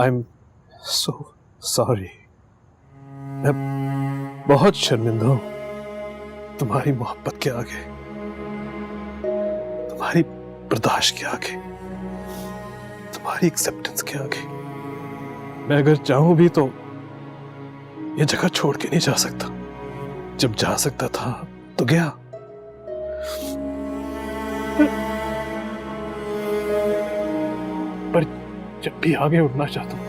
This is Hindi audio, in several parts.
I am so sorry. मैं बहुत शर्मिंदा हूं तुम्हारी मोहब्बत के आगे, तुम्हारी बर्दाश्त के आगे, तुम्हारी एक्सेप्टेंस के आगे। मैं अगर चाहूं भी तो ये जगह छोड़ के नहीं जा सकता। जब जा सकता था तो गया, पर जब भी आगे उड़ना चाहता हूं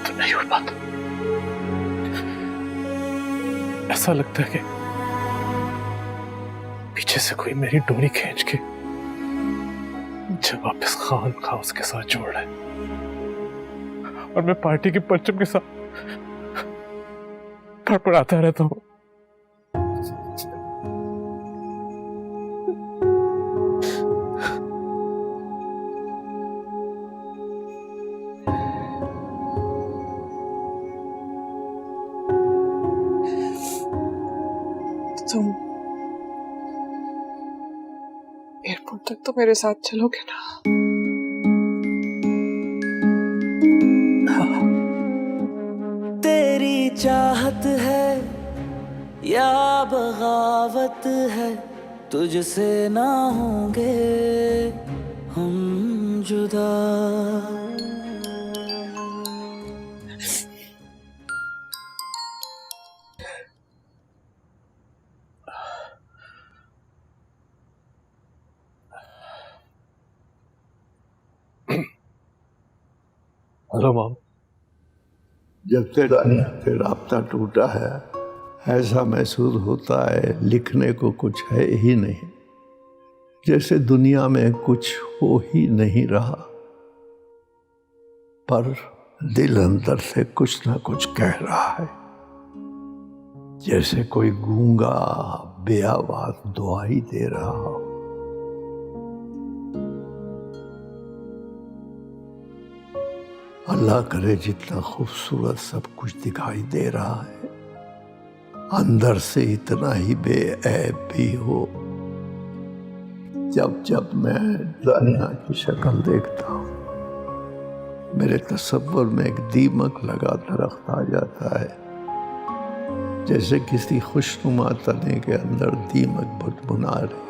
तो नहीं उड़ पाता। ऐसा लगता है कि पीछे से कोई मेरी डोरी खींच के जब वापस खान खाउस के साथ जोड़ रहा है, और मैं पार्टी के परचम के साथ फड़फड़ाता रहता हूं। तुम एयरपोर्ट तक तो मेरे साथ चलोगे ना? तेरी चाहत है या बगावत है, तुझसे ना होंगे हम जुदा। Hello mom. जब से दानिया से राब्ता टूटा है, ऐसा महसूस होता है लिखने को कुछ है ही नहीं, जैसे दुनिया में कुछ हो ही नहीं रहा। पर दिल अंदर से कुछ ना कुछ कह रहा है, जैसे कोई गूंगा बेआवाज दुआई दे रहा हो। अल्लाह करे जितना खूबसूरत सब कुछ दिखाई दे रहा है, अंदर से इतना ही बेऐब भी हो। जब जब मैं दानिया की शक्ल देखता हूँ, मेरे तसव्वुर में एक दीमक लगा दरख्त आ जाता है, जैसे किसी खुशनुमा तने के अंदर दीमक बुनबुना रही।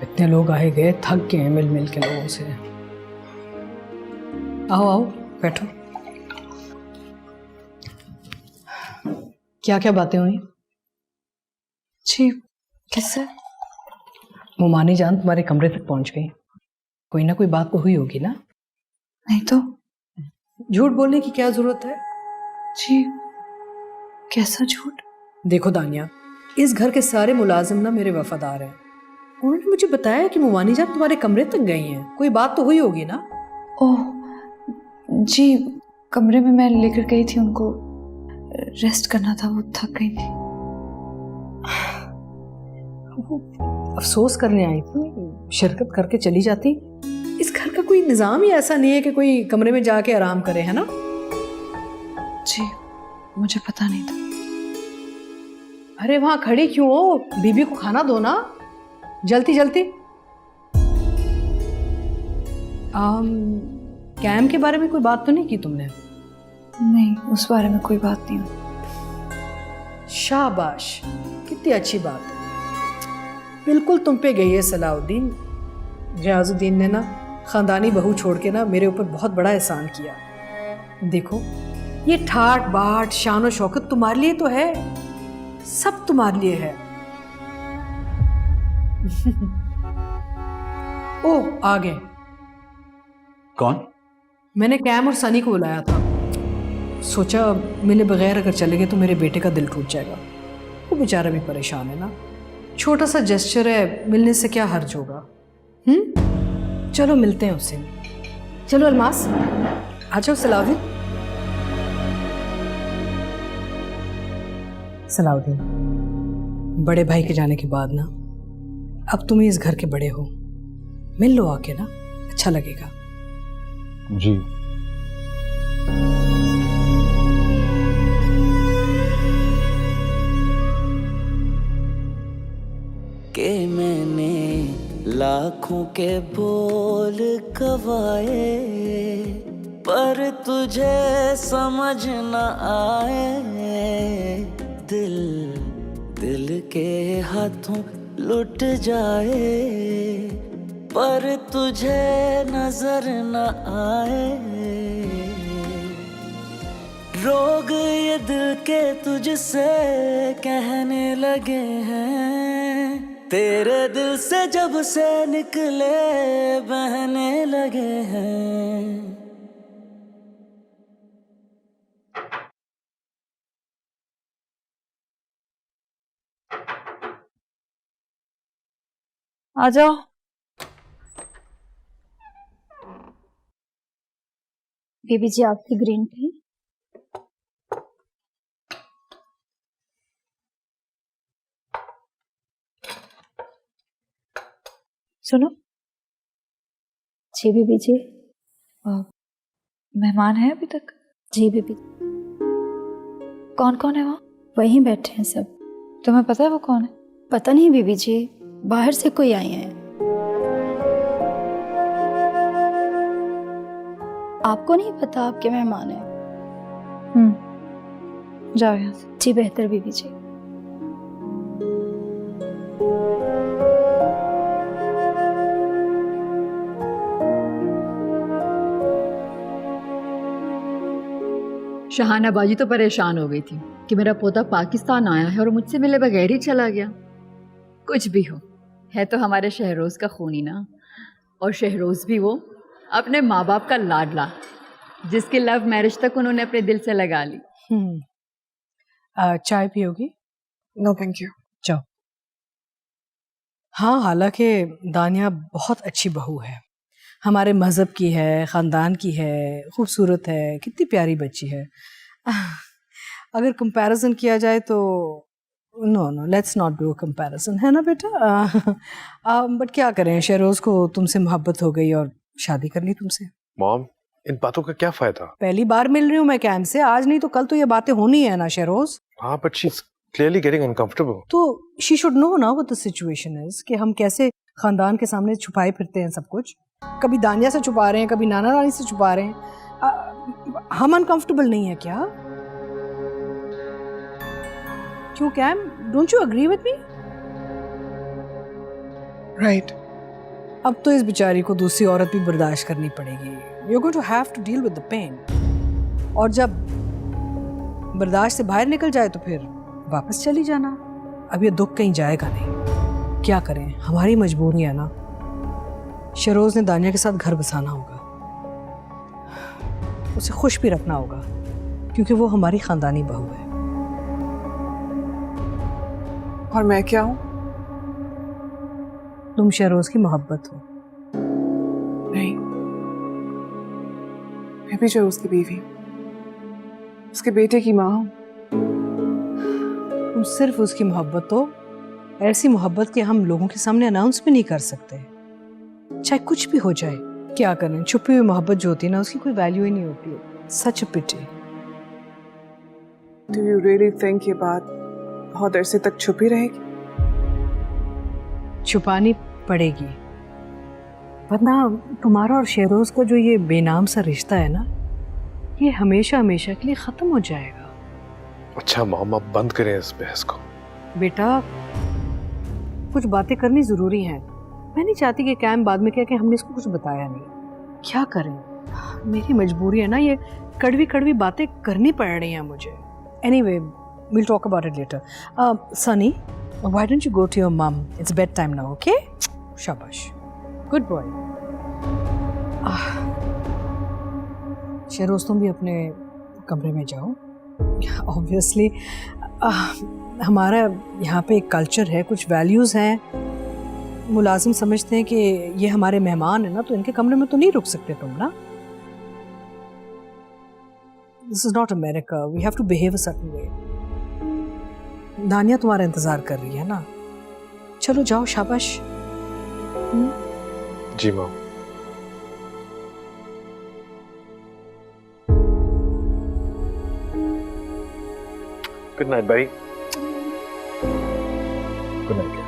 इतने लोग आए गए, थक गए हैं मिल मिल के लोगों से। आओ आओ बैठो। क्या क्या बातें हुई? जी किससे? मुमानी जान तुम्हारे कमरे तक पहुंच गई। कोई ना कोई बात तो हुई होगी ना? नहीं तो। झूठ बोलने की क्या जरूरत है? जी कैसा झूठ? देखो दानिया, इस घर के सारे मुलाजिम ना मेरे वफादार हैं। उन्होंने मुझे बताया कि मुमानी जान तुम्हारे कमरे तक गई हैं। कोई बात तो हुई होगी ना? ओह जी, कमरे में मैं लेकर गई थी, उनको रेस्ट करना था, वो थक गई थी। वो अफसोस करने आई थी, शिरकत करके चली जाती। इस घर का कोई निज़ाम ही ऐसा नहीं है कि कोई कमरे में जाके आराम करे, है ना? जी मुझे पता नहीं था। अरे वहां खड़ी क्यों हो? बीबी को खाना दो ना, जल्दी जल्दी। कैम के बारे में कोई बात तो नहीं की तुमने? नहीं, उस बारे में कोई बात नहीं हुई। शाबाश, कितनी अच्छी बात है। बिल्कुल तुम पे गई है सलाउद्दीन। रियाजुद्दीन ने ना खानदानी बहू छोड़ के ना मेरे ऊपर बहुत बड़ा एहसान किया। देखो ये ठाट बाट शान और शौकत तुम्हारे लिए तो है, सब तुम्हारे लिए है। ओ आ गए। कौन? मैंने कैम और सनी को बुलाया था। सोचा मिले बगैर अगर चले गए तो मेरे बेटे का दिल टूट जाएगा। वो बेचारा भी परेशान है ना। छोटा सा जेस्चर है, मिलने से क्या हर्ज होगा। चलो मिलते हैं उससे। चलो अलमास आ जाओ। सलाउद्दीन, बड़े भाई के जाने के बाद ना अब तुम ही इस घर के बड़े हो, मिल लो आके ना, अच्छा लगेगा। जी कि मैंने लाखों के बोल गवाए, पर तुझे समझ न आए। दिल दिल के हाथों लुट जाए, पर तुझे नजर न आए। रोग ये दिल के तुझसे कहने लगे हैं, तेरे दिल से जब से निकले बहने लगे हैं। आ जाओ। बेबी जी आपकी ग्रीन टी। सुनो, जी बेबी जी। मेहमान है अभी तक? जी बेबी। कौन कौन है वहाँ? वहीं बैठे हैं सब। तुम्हें पता है वो कौन है? पता नहीं बेबी जी, बाहर से कोई आए हैं। आपको नहीं पता आपके मेहमान हैं? जाओ यहाँ से। जी बेहतर बेबी जी। शहाना बाजी तो परेशान हो गई थी कि मेरा पोता पाकिस्तान आया है और मुझसे मिले बगैर ही चला गया। कुछ भी हो, है तो हमारे शहरोज का खूनी ना, और शहरोज भी वो अपने माँ बाप का लाडला, जिसके लव मैरिज तक उन्होंने अपने दिल से लगा ली। चाय पियोगी? No thank you. जाओ। हाँ, हालांकि दानिया बहुत अच्छी बहू है, हमारे मज़हब की है, ख़ानदान की है, खूबसूरत है, कितनी प्यारी बच्ची है। अगर कंपैरिजन किया जाए तो no let's not do a comparison, है ना बेटा? बट क्या करें, शहरोज को तुमसे मोहब्बत हो गई और शादी कर ली तुमसे। मॉम, इन बातों का क्या फायदा? पहली बार मिल रही हूँ मैं कैम से, आज नहीं तो कल तो ये बातें होनी है ना शहरोज। हाँ, but she is clearly getting uncomfortable. तो शी शुड नो ना व्हाट द सिचुएशन इज, कि हम कैसे खानदान के सामने छुपाए फिरते हैं सब कुछ। कभी दानिया से छुपा रहे हैं, कभी नाना नानी से छुपा रहे हैं। हम अनकंफर्टेबल नहीं है क्या? क्यों कैम, don't you agree with me? Right. अब तो इस बेचारी को दूसरी औरत भी बर्दाश्त करनी पड़ेगी। You are going to have to deal with the pain. और जब बर्दाश्त से बाहर निकल जाए तो फिर वापस चली जाना। अब ये दुख कहीं जाएगा नहीं। क्या करें, हमारी मजबूरी है ना। शरोज ने दानिया के साथ घर बसाना होगा, उसे खुश भी रखना होगा, क्योंकि वो हमारी खानदानी बहू है। और मैं क्या हूं? तुम शहरोज की मोहब्बत हो। नहीं, मैं भी जो उसकी बीवी, उसके बेटे की माँ हूं। तुम सिर्फ उसकी मोहब्बत हो, ऐसी मोहब्बत कि हम लोगों के सामने अनाउंस भी नहीं कर सकते, चाहे कुछ भी हो जाए। क्या करें, छुपी हुई मोहब्बत जो होती है ना, उसकी कोई वैल्यू ही नहीं होती है। सच अ पिटी। डू यू रियली थिंक ये बात बहुत देर से तक छुपी रहेगी? छुपानी पड़ेगी, वरना तुम्हारा और शहरोज का जो ये बेनाम सा रिश्ता है ना, ये हमेशा हमेशा के लिए खत्म हो जाएगा। अच्छा मॉम, आप बंद करें इस बहस को। बेटा, कुछ बातें करनी जरूरी हैं। मैं नहीं चाहती कि कैम बाद में कहे कि हमने इसको कुछ बताया नहीं। क्या करें, मेरी मजबूरी है ना, ये कड़वी कड़वी बातें करनी पड़ रही हैं मुझे। Anyway, we'll talk about it later. Sunny, why don't you go to your mom? It's bedtime now, okay? Shabash. Good boy. Shahroz, तुम भी अपने कमरे में जाओ। Obviously, हमारा यहाँ पे एक कल्चर है, कुछ वैल्यूज़ हैं। मुलाजिम समझते हैं कि ये हमारे मेहमान हैं ना, तो इनके कमरे में तो नहीं रुक सकते तुम ना। This is not America. We have to behave a certain way. दानिया तुम्हारा इंतजार कर रही है ना, चलो जाओ। शाबाश। जी मॉम। गुड नाइट भाई। Good night.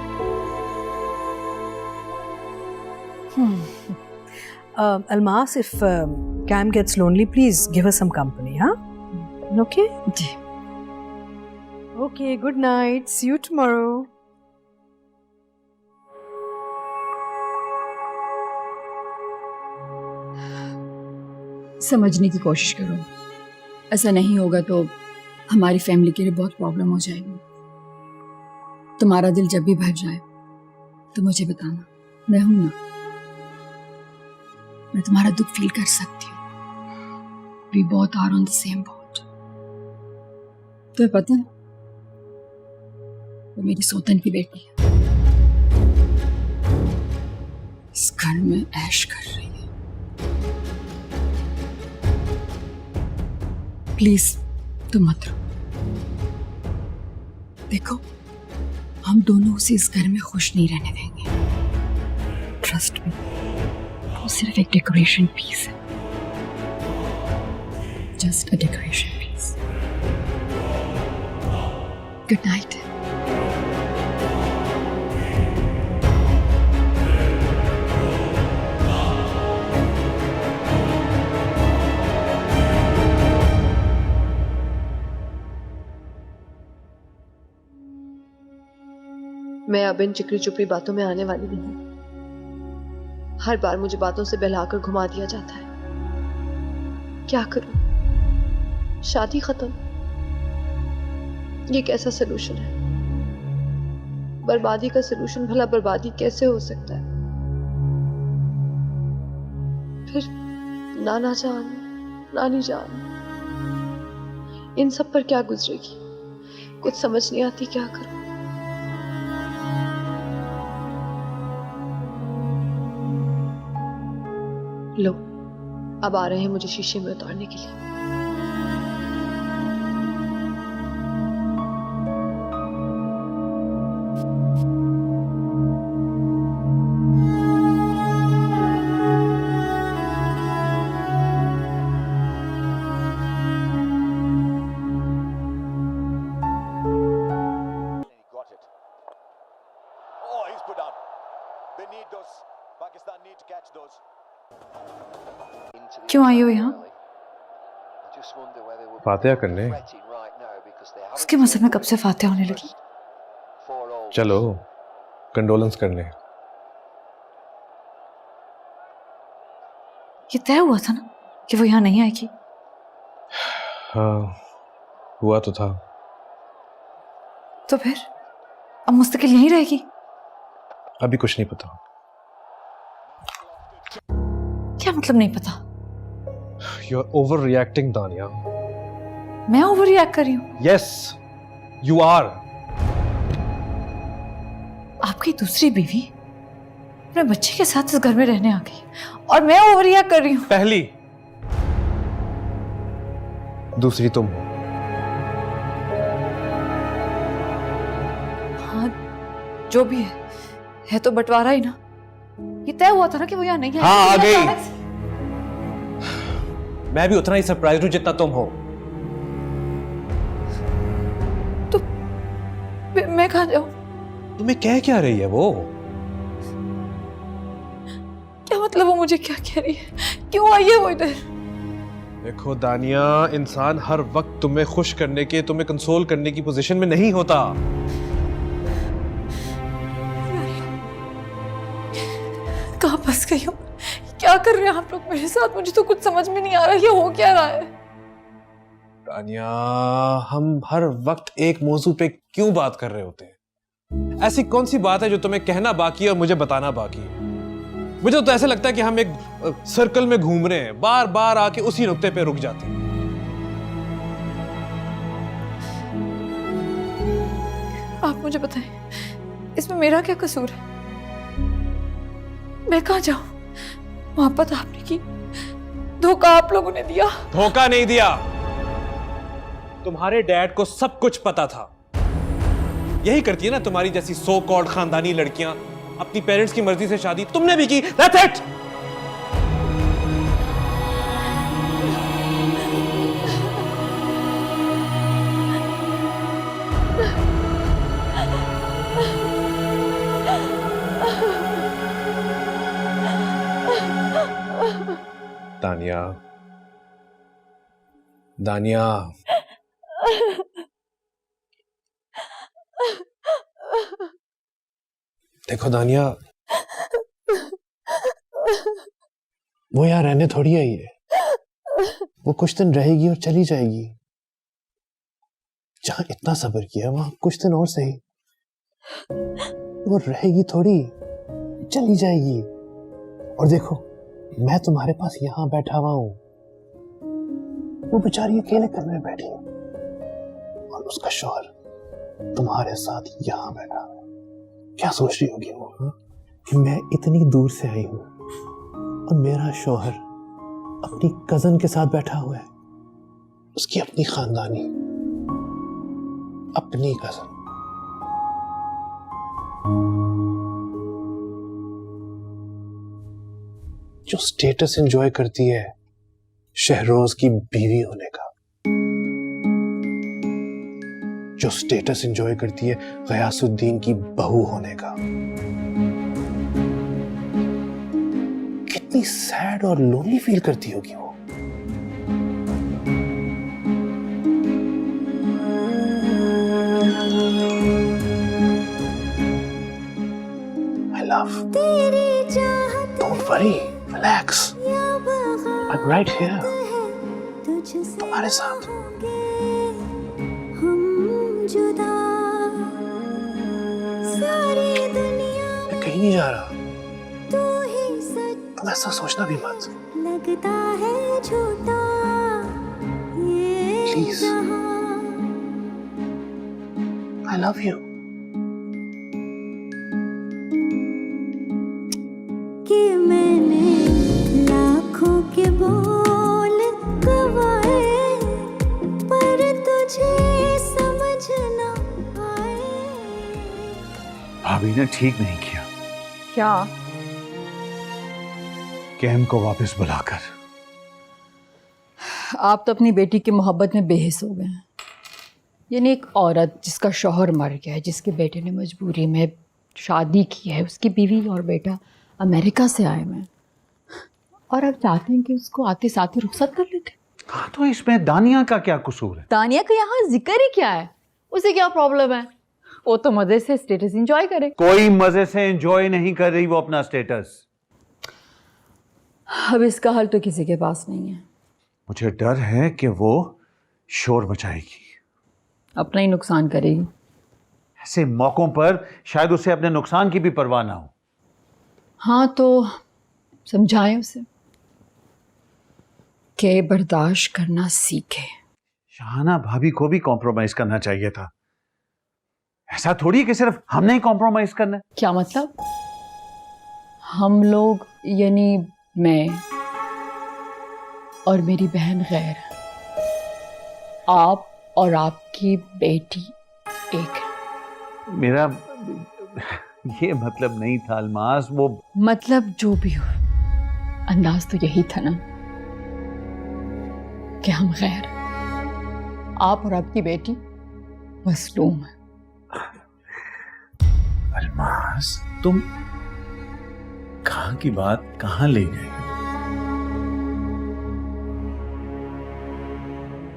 Almas, if Cam gets lonely, please give her some company, huh? Okay? जी Okay, good night. See you tomorrow. समझने की कोशिश करो, ऐसा नहीं होगा तो हमारी फैमिली के लिए बहुत प्रॉब्लम हो जाएगी। तुम्हारा दिल जब भी भर जाए तो मुझे बताना, मैं हूं ना, मैं तुम्हारा दुख फील कर सकती हूँ। We both are on the same boat. तुम्हें पता है वो मेरी सौतन की बेटी है, इस घर में ऐश कर रही है। प्लीज तुम मत रो, देखो हम दोनों उसे इस घर में खुश नहीं रहने देंगे। ट्रस्ट मी, वो सिर्फ एक डेकोरेशन पीस है, just a decoration piece. Good night. मैं अब इन चिकनी चुपड़ी बातों में आने वाली नहीं। हर बार मुझे बातों से बहलाकर घुमा दिया जाता है। क्या करूं? शादी खत्म, ये कैसा सलूशन है? बर्बादी का सलूशन भला बर्बादी कैसे हो सकता है? फिर नाना जान, नानी जान, इन सब पर क्या गुजरेगी? कुछ समझ नहीं आती क्या करूं। लो, अब आ रहे हैं मुझे शीशे में उतारने के लिए। क्यों आई हो यहाँ? फातिहा करने। उसके मसले में कब से फातिहा होने लगी? चलो कंडोलेंस करने। ये तय हुआ था ना कि वो यहाँ नहीं आएगी? हाँ, हुआ तो था। तो फिर अब मुस्तकिल यहीं रहेगी? अभी कुछ नहीं पता। क्या मतलब नहीं पता? यू आर ओवर रिएक्टिंग दानिया। मैं ओवर रिएक्ट कर रही हूँ? Yes you are. आपकी दूसरी बीवी अपने बच्चे के साथ इस घर में रहने आ गई और मैं ओवर रिएक्ट कर रही हूँ? पहली, दूसरी तुम। हाँ, जो भी है तो बंटवारा ही ना। ये तय हुआ था ना कि वो यहाँ नहीं आएगी। हाँ, आ गई। मैं भी उतना ही सरप्राइज हूं जितना तुम हो। तो मैं कहाँ जाऊं? तुम्हें कह क्या रही है वो? क्या मतलब वो मुझे क्या कह रही है? क्यों आई है वो इधर? देखो दानिया, इंसान हर वक्त तुम्हें खुश करने के, तुम्हें कंसोल करने की पोजीशन में नहीं होता। कहाँ फंस गई हूँ? क्या कर रहे हैं आप लोग मेरे साथ? मुझे तो कुछ समझ में नहीं आ रहा, ये हो क्या रहा है? दानिया, हम हर वक्त एक मौजू पे क्यों बात कर रहे होते हैं? ऐसी कौन सी बात है जो तुम्हें कहना बाकी है और मुझे बताना बाकी है? मुझे तो ऐसे लगता है कि हम एक सर्कल में घूम रहे हैं, बार बार आके उसी नुक्ते पे रुक जाते हैं। आप मुझे बताएं, इसमें मेरा क्या कसूर है? मैं कहाँ जाऊं? मोहब्बत आपने की, धोखा आप लोगों ने दिया। धोखा नहीं दिया, तुम्हारे डैड को सब कुछ पता था। यही करती है ना तुम्हारी जैसी सो कॉल्ड खानदानी लड़कियां, अपनी पेरेंट्स की मर्जी से शादी तुमने भी की। That's it! दानिया, दानिया, देखो दानिया, वो यहाँ रहने थोड़ी आई है। वो कुछ दिन रहेगी और चली जाएगी। जहां इतना सब्र किया वहां कुछ दिन और सही। वो रहेगी थोड़ी, चली जाएगी। और देखो, मैं तुम्हारे पास यहां बैठा हुआ हूं, वो बेचारी अकेले कमरे में बैठी है और उसका शौहर तुम्हारे साथ यहां बैठा है। क्या सोच रही होगी वो, हाँ? कि मैं इतनी दूर से आई हूं और मेरा शौहर अपनी कजन के साथ बैठा हुआ है, उसकी अपनी खानदानी, अपनी कजन। जो स्टेटस एंजॉय करती है शहरोज की बीवी होने का, जो स्टेटस एंजॉय करती है गयासुद्दीन की बहू होने का। कितनी सैड और लोनली फील करती होगी वो। I love. Don't worry, relax. I'm right here. तुम्हारे साथ। मैं कहीं नहीं जा रहा। तुम ऐसा सोचना भी मत। Please. I love you. कि मैंने लाखों के बोल गवाए पर तुझे समझ ना आए। भाभी ने ठीक नहीं किया। क्या? कैम को वापस बुलाकर। आप तो अपनी बेटी की मोहब्बत में बेहिस हो गए हैं। यानी एक औरत जिसका शौहर मर गया है, जिसके बेटे ने मजबूरी में शादी की है, उसकी बीवी और बेटा अमेरिका से आए हैं, और आप चाहते हैं कि उसको आते साथ ही रुखसत कर लेते। हाँ, तो इसमें दानिया का क्या कसूर है? दानिया का यहाँ जिक्र ही क्या है? उसे क्या प्रॉब्लम है? वो तो मजे से स्टेटस एंजॉय करे। कोई मजे से एंजॉय नहीं कर रही वो अपना स्टेटस। अब इसका हल तो किसी के पास नहीं है। मुझे डर है कि वो शोर मचाएगी, अपना ही नुकसान करेगी। ऐसे मौकों पर शायद उसे अपने नुकसान की भी परवाह ना हो। हाँ, तो समझाएं उसे कि बर्दाश्त करना सीखे। शाहाना भाभी को भी कॉम्प्रोमाइज करना चाहिए था। ऐसा थोड़ी है कि सिर्फ हमने ही कॉम्प्रोमाइज करना है। क्या मतलब? हम लोग यानी मैं और मेरी बहन गैर, आप और आपकी बेटी एक है। मेरा ये मतलब नहीं था अल्मास। वो मतलब जो भी हो, अंदाज तो यही था ना कि हम गैर, आप और आपकी बेटी मसलूम है। अल्मास, तुम कहां की बात कहां ले गए?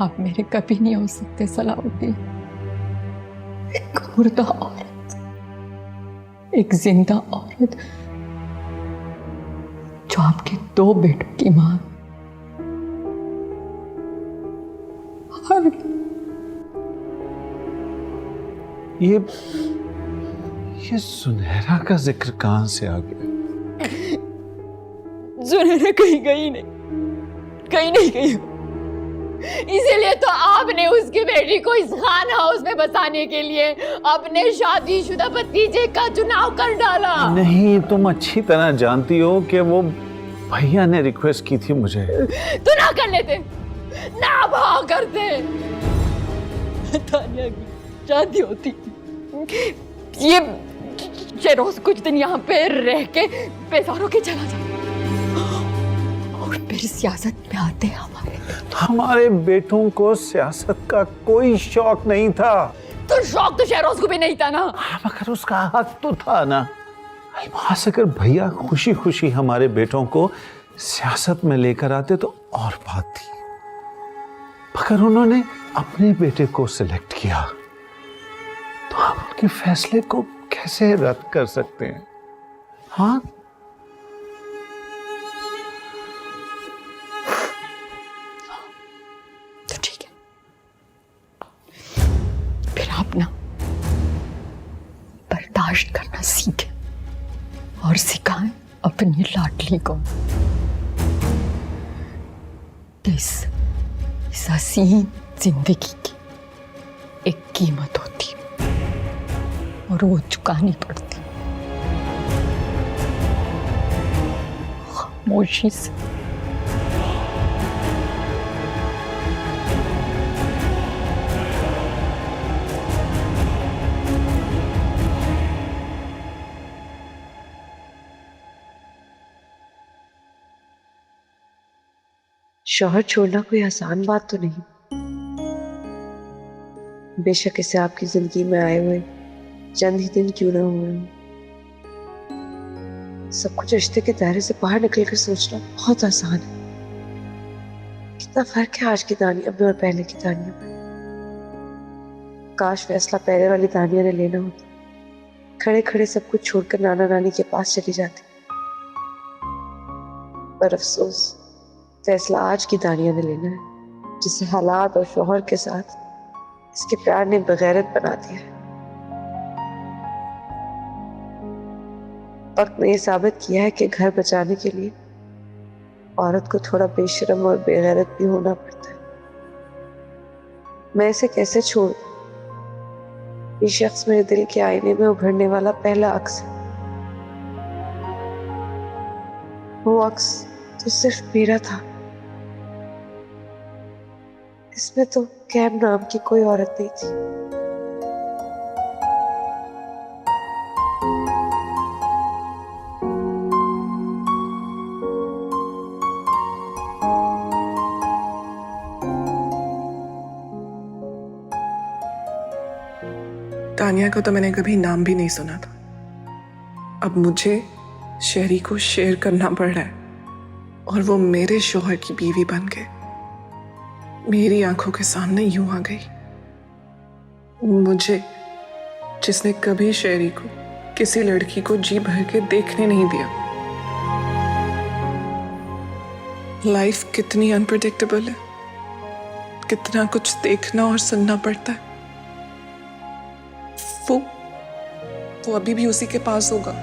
आप मेरे कभी नहीं हो सकते सलाउद्दीन। एक मुर्दा औरत, एक जिंदा औरत जो आपके 2 बेटों की मां। और ये सुनहरा का जिक्र कहां से आ गया? सुनहरा कहीं गई नहीं, कहीं नहीं गई। इसीलिए तो आपने उसकी बेटी को इस खान हाउस में बसाने के लिए अपने शादीशुदा भतीजे का चुनाव कर डाला। नहीं, तुम अच्छी तरह जानती हो कि वो भैया ने रिक्वेस्ट की थी मुझे। तो ना कर लेते, ना भाग करते। तानिया की शादी होती, ये शहरोज कुछ दिन यहाँ पे रह के बेजारों के चला जाता और फिर सियासत में आते हमारे बेटों को सियासत का कोई शौक नहीं था। तो शौक तो शहरोज को भी नहीं था ना। मगर उसका हक तो था ना। अल्मास, अगर भैया खुशी खुशी हमारे बेटों को सियासत में लेकर आते तो और बात थी, मगर उन्होंने अपने बेटे को सिलेक्ट किया तो हम उनके फैसले को कैसे रद्द कर सकते हैं? हाँ, तो ठीक है, फिर आप ना बर्दाश्त करना सीखें और सिखाएं अपनी लाडली को। इस हसीन जिंदगी की एक कीमत होती और वो चुकानी पड़ती खामोशी से। शौहर छोड़ना कोई आसान बात तो नहीं। बेशक इसे आपकी जिंदगी में आए हुए चंद ही दिन क्यों ना हुए, सब कुछ रिश्ते के दायरे से बाहर निकलकर सोचना बहुत आसान है। कितना फर्क है आज की दानिया में और पहले की दानिया में। काश फैसला पहले वाली दानिया ने लेना होता, खड़े खड़े सब कुछ छोड़कर नाना नानी के पास चली जाती। पर अफसोस फैसला आज की दानिया ने लेना है, जिसे हालात और शौहर के साथ इसके प्यार ने बगैरत बना दिया है। वक्त ने यह साबित किया है कि घर बचाने के लिए औरत को थोड़ा बेशर्म और बेगैरत भी होना पड़ता है। मैं इसे कैसे छोड़ दूं? ये शख्स मेरे दिल के आईने में उभरने वाला पहला अक्स है। वो अक्स तो सिर्फ मेरा था, इसमें तो कैम नाम की कोई औरत नहीं थी। तानिया को तो मैंने कभी नाम भी नहीं सुना था। अब मुझे शहरी को शेयर करना पड़ रहा है और वो मेरे शौहर की बीवी बन के मेरी आंखों के सामने यूं आ गई। मुझे, जिसने कभी शहरी को किसी लड़की को जी भर के देखने नहीं दिया। लाइफ कितनी अनप्रेडिक्टेबल है, कितना कुछ देखना और सुनना पड़ता है। वो अभी भी उसी के पास होगा।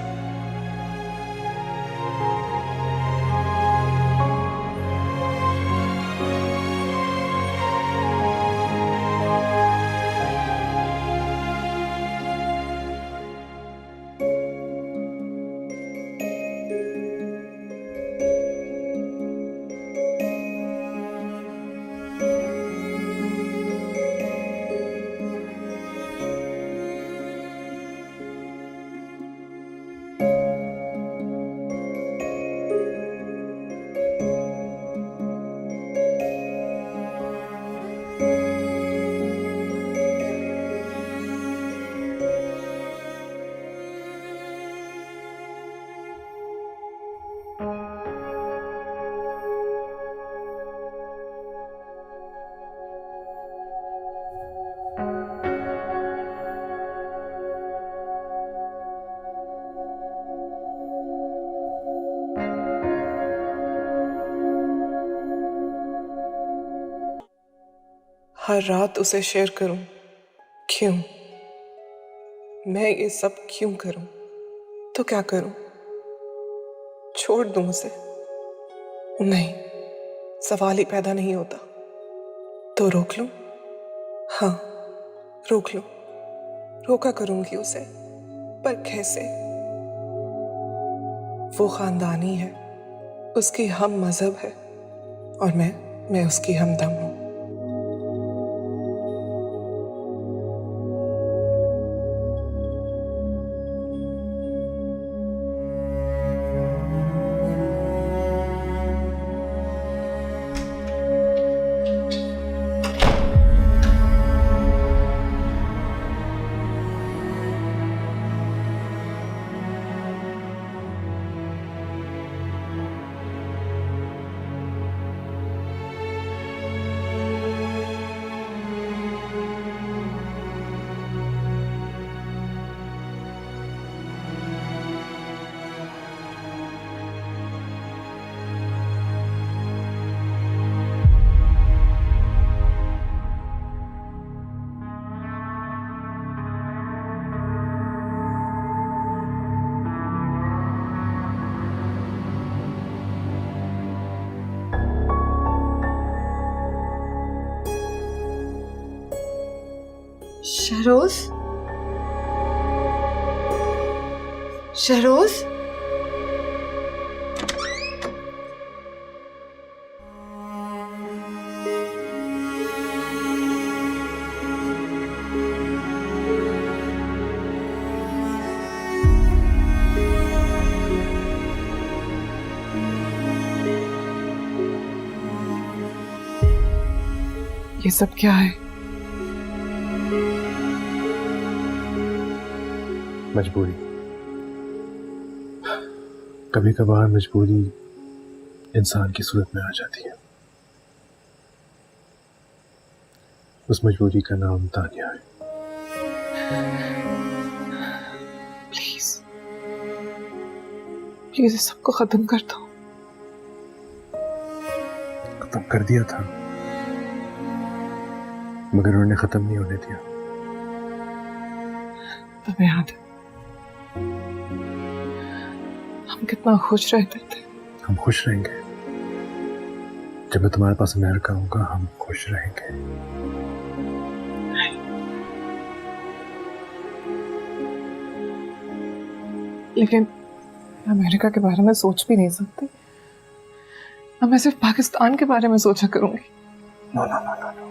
हर रात उसे शेयर करूं, क्यों? मैं ये सब क्यों करूं? तो क्या करूं? छोड़ दूं उसे? नहीं, सवाल ही पैदा नहीं होता। तो रोक लूं? हाँ, रोक लूं। रोका करूंगी उसे, पर कैसे? वो खानदानी है, उसकी हम मजहब है और मैं उसकी हमदम हूं। शहरोज, शहरोज, ये सब क्या है? मजबूरी। कभी कभार मजबूरी इंसान की सूरत में आ जाती है। उस मजबूरी का नाम तानिया है। प्लीज प्लीज इस सबको खत्म कर दो। खत्म कर दिया था, मगर उन्होंने खत्म नहीं होने दिया। तुम्हें याद है हम कितना खुश रहते थे? हम खुश रहेंगे जब मैं तुम्हारे पास अमेरिका होगा। हम खुश रहेंगे। लेकिन अमेरिका के बारे में सोच भी नहीं सकती। अब मैं सिर्फ पाकिस्तान के बारे में सोचा करूंगी। No no no no no,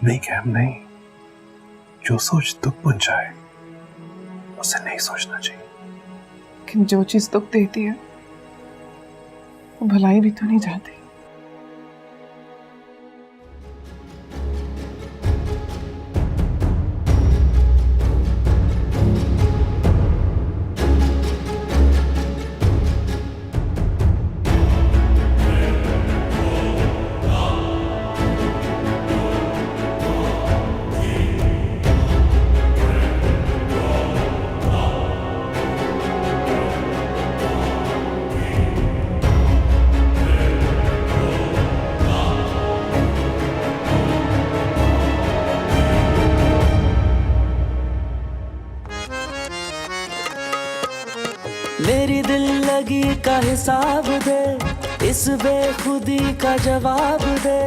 नहीं कैम, नहीं। जो सोच दुख पहुंचाए उसे नहीं सोचना चाहिए। लेकिन जो चीज दुख देती है वो भलाई भी तो नहीं चाहती। मेरी दिल लगी का हिसाब दे, इस बेखुदी का जवाब दे।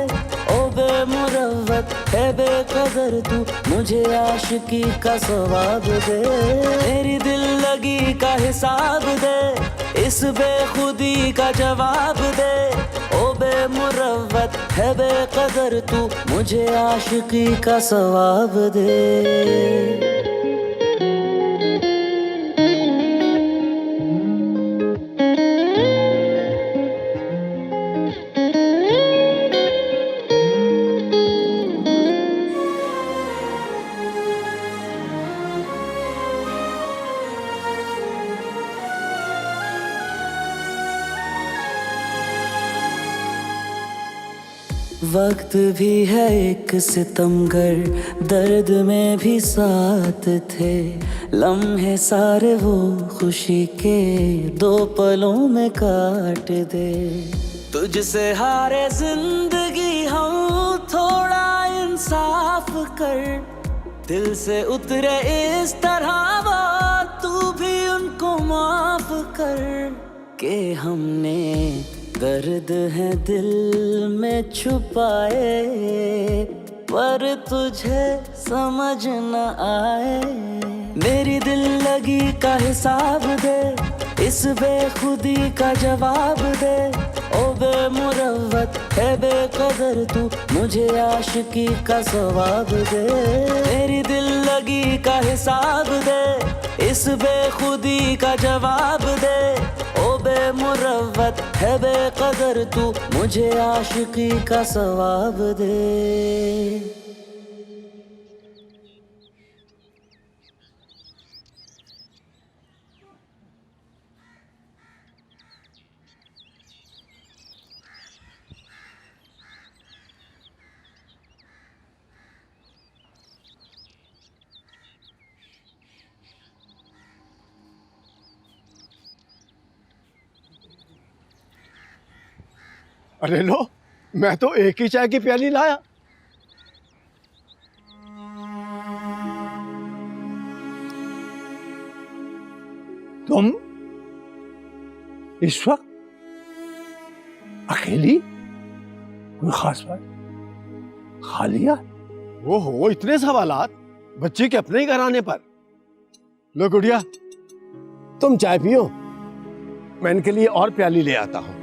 ओ बेमुरव्वत है बेकदर तू, मुझे आशिकी का सवाब दे। मेरी दिल लगी का हिसाब दे, इस बेखुदी का जवाब दे। ओ बेमुरव्वत है बेकदर तू, मुझे आशिकी का सवाब दे। वक्त भी है एक सितमगर, दर्द में भी साथ थे। लम्हे सारे वो खुशी के दो पलों में काट दे। तुझसे हारे जिंदगी हम, थोड़ा इंसाफ कर। दिल से उतरे इस तरह वो, तू भी उनको माफ कर। के हमने दर्द है दिल में छुपाए, पर तुझे समझ न आए। मेरी दिल लगी का हिसाब दे, इस बेखुदी का जवाब दे। ओ बेमुरव्वत है बेकदर तू, मुझे आशिकी का सवाब दे। मेरी दिल लगी का हिसाब दे, इस बेखुदी का जवाब दे। ओ बेमुरव्वत है बेकदर तू, मुझे आशिकी का सवाब दे। अरे लो, मैं तो एक ही चाय की प्याली लाया। तुम इस वक्त अकेली? कोई खास बात? खा लिया? वो हो इतने सवालात। बच्चे के अपने ही घराने पर। लो गुड़िया, तुम चाय पियो, मैं इनके लिए और प्याली ले आता हूं।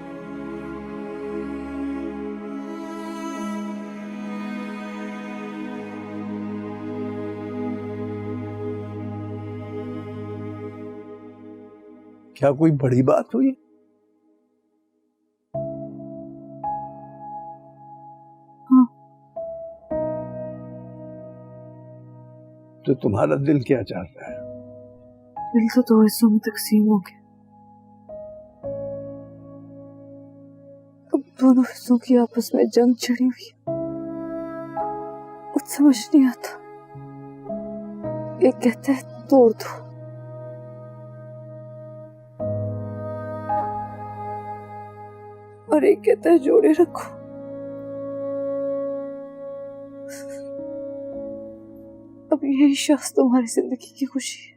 क्या कोई बड़ी बात हुई? हाँ। तो तुम्हारा दिल क्या चाहता है? दिल तो 2 हिस्सों में तकसीम हो गया। अब दोनों हिस्सों की आपस में जंग छिड़ी हुई है। कुछ समझ नहीं आता। एक कहता है तोड़ दो, और एक कहता है जोड़े रखो। अब यही शख्स तुम्हारी जिंदगी की खुशी है।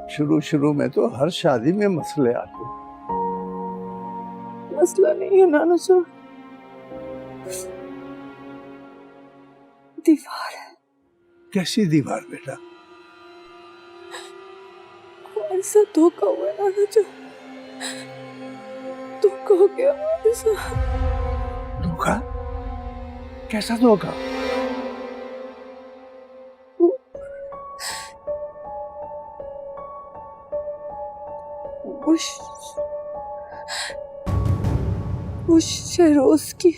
शुरू शुरू में तो हर शादी में मसले आते। मसला नहीं है नाना साहब, दीवार है। कैसी दीवार बेटा? हमारे साथ धोखा हुआ है नाना साहब, धोखा हो गया हमारे साथ। धोखा? कैसा धोखा? वो शहरोज की।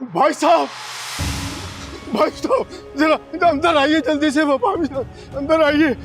भाई साहब, जरा अंदर आइए जल्दी से। बाबा अंदर आइए।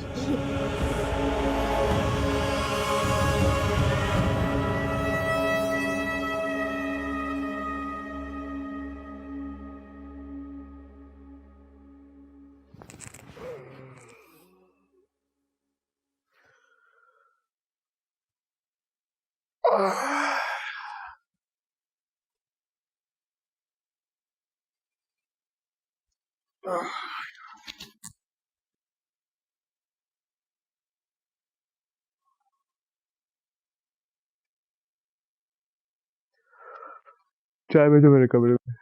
चाय भेजो मेरे कमरे में।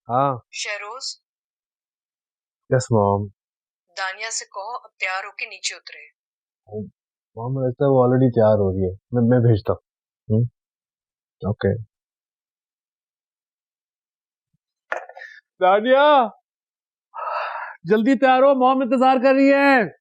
हाँ। Shahroz, yes mom. दानिया से कहो अब तैयार होके नीचे उतरे। मॉम लगता है वो ऑलरेडी तैयार हो रही है। मैं भेजता हूँ। ओके। दानिया, जल्दी तैयार हो, मॉम इंतजार कर रही है।